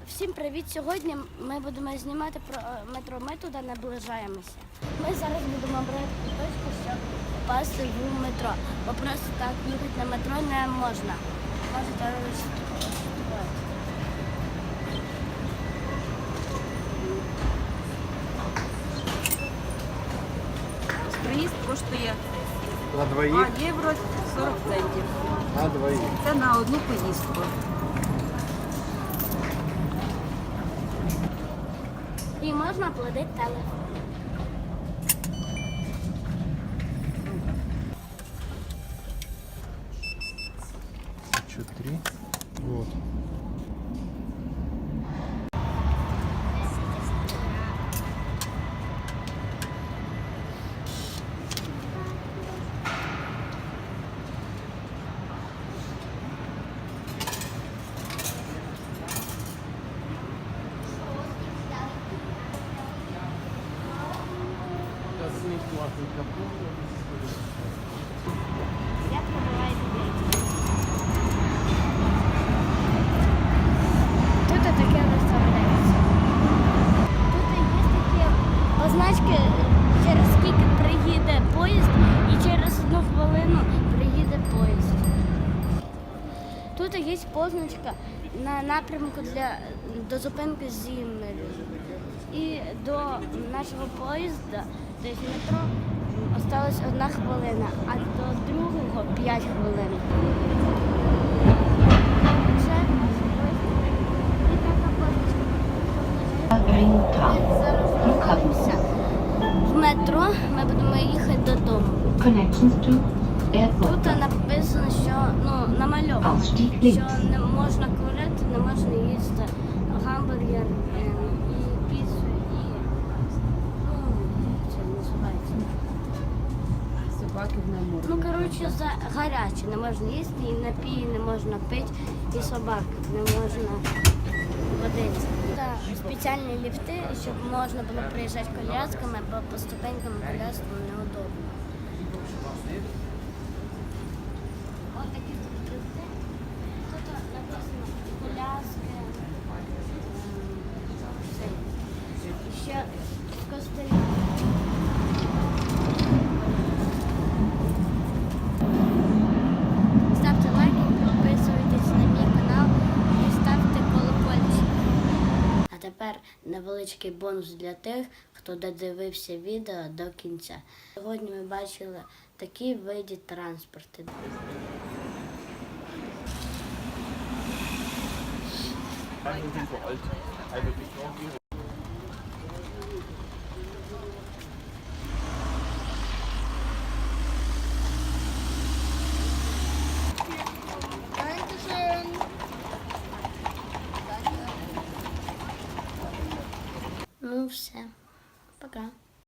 Всім привіт! Сьогодні ми будемо знімати про метро. Ми туди наближаємося. Ми зараз будемо брати квиточки, щоб попасти в метро. Бо просто так їхати на метро не можна. Можете розчитувати. Проїзд коштує На двоїх? євро 40 центів. На двоїх. Це на одну поїздку. І можна платити телефон. Чотири. Вот. Як пробиває білети? Тут таке виставляється. Тут є такі позначки, через скільки приїде поїзд і через 1 хвилину приїде поїзд. Тут є позначка на напрямку до зупинки Зіммері. І до нашого поїзда, десь метро, осталась 1 хвилина, а до другого 5 хвилин. Це наш поїзд. І така позначка. В метро ми будемо їхати додому. Тут написано, що намальовано, що не можна курити, не можна їсти гамбургер і піцу, і це називається. Собаки в ньому. Коротше, гаряче не можна їсти, і напії не можна пити, і собак не можна водити. Тут спеціальні ліфти, щоб можна було приїжджати колясками, бо по ступенькам коляскам неудобно. Ось такі тут ліфти. Тут написано коляски. Все. Ще костелі. Ставте лайки, підписуйтесь на мій канал і ставте колокольчик. А тепер невеличкий бонус для тих, хто додивився відео до кінця. Сьогодні ми бачили такі види транспорту. Ну все, пока.